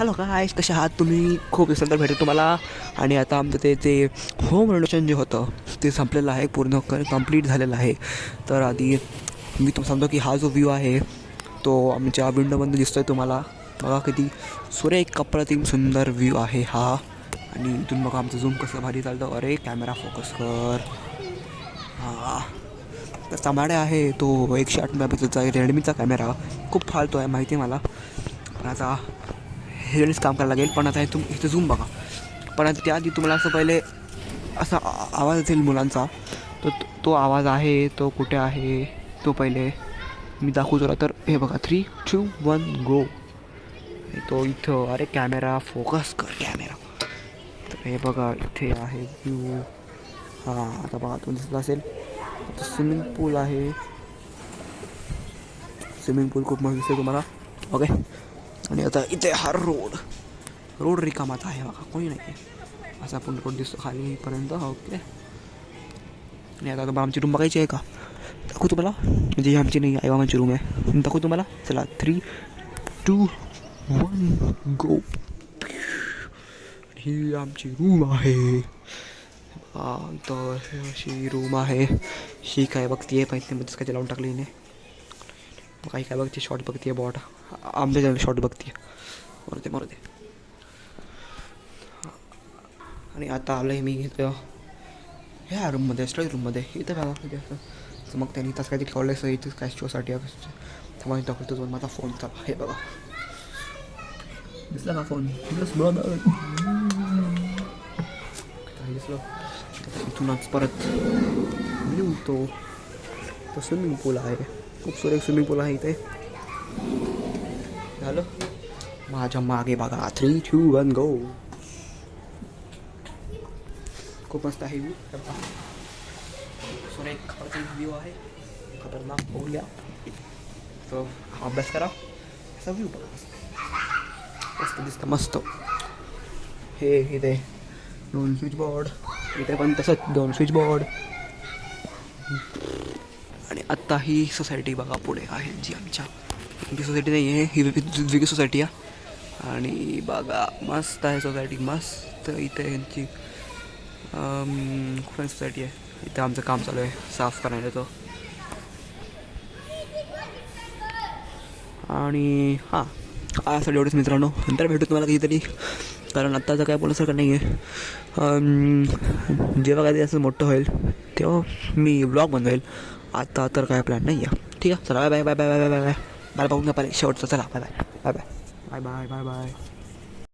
Hello गाईस, कसे आहात तुम्ही? खूप दिवसानंतर भेटतो तुम्हाला. आणि आता आमचं ते होम रेनोवेशन जे होतं ते संपलेलं आहे, पूर्ण कंप्लीट झालेलं आहे. तर आधी मी तुम्हाला सांगतो की हा जो व्ह्यू आहे तो आमच्या विंडोमधून दिसतो आहे तुम्हाला. बघा किती सुरेख अप्रतिम सुंदर व्ह्यू आहे हा. आणि इथून बघा आमचं झूम कसं भारी चालतं. अरे कॅमेरा फोकस कर. हां, तर समाडे आहे तो 108 मेगापिक्सलचा रेडमीचा कॅमेरा. खूप फालतो आहे माहिती आहे मला, पण आता हेच काम करायला लागेल. पण आता इथं झूम बघा. पण आता त्याआधी तुम्हाला असं पहिले असा आवाज असेल मुलांचा, तो आवाज आहे तो कुठे आहे तो पहिले मी दाखवू तुला. तर हे बघा 3, 2, 1 गो. तो इथं. अरे कॅमेरा फोकस कर कॅमेरा. तर हे बघा इथे आहे व्ह्यू. हां, आता बघा तो दिसला असेल. आता स्विमिंग पूल आहे. स्विमिंग पूल खूप मस्त दिसते तुम्हाला. ओके. आणि आता इथे हा रोड रिकामाचा आहे बघा, कोणी नाही आहे. असं आपण रोड दिसतो खालीपर्यंत. ओके. आणि आता आमची रूम बघायची आहे का? दाखवू तुम्हाला. म्हणजे ही आमची नाही, आईबाबांची रूम आहे. दाखवू तुम्हाला. चला 3, 2, 1 गो. ही आमची रूम आहे. तर अशी रूम आहे. ही काय बघतीये पाहिजे मध्येच काय लावून टाकली हिने. काही काय बघते, शॉर्ट बघते बॉट. आमच्या शॉर्ट बघते. मरू दे. आणि आता आलं आहे मी इथं ह्या रूममध्ये, स्टोरेज रूममध्ये. इथं बघा किती असं मग त्यांनी तसं काहीतरी ठेवलं आहे इथं काय शोसाठी. त्यामुळे दाखवतो जो माझा फोनचा हे बघा. दिसला का फोन? दिसलं. इथूनच परत व्ह्यू तो स्विमिंग पूल आहे. खूप सुरेख स्विमिंग पूल आहे इथे. झालं. माझ्या मागे बघा 3, 2, 1 गो. खूप मस्त आहे व्ह्यू. सुरेख व्ह्यू आहे. खतरनाक बघूया. तो अभ्यास करा. असा व्ह्यू बघा, मस्त दिसतं मस्त. हे इथे 2 स्विच बोर्ड. इथे पण तसंच 2 स्विच बोर्ड. आणि आत्ता ही सोसायटी बघा पुढे आहे जी आमची सोसायटी नाही आहे, ही वेगळी सोसायटी आहे. आणि बघा मस्त आहे सोसायटी, मस्त. इथे यांची कुठे सोसायटी आहे. इथं आमचं काम चालू आहे साफ करायला तो. आणि हां, आजसाठी एवढंच मित्रांनो. नंतर भेटू तुम्हाला कधीतरी, कारण आत्ताचं काय बोलण्यासारखं नाही आहे. जेव्हा कधी असं मोठं होईल तेव्हा मी ब्लॉग बनवेल. आता तर काय प्लॅन नाही आहे. ठीक आहे, चला bye bye bye bye bye bye bye bye. मला बघून घ्या पहिले शेवटचं. चला bye bye bye bye bye bye bye bye.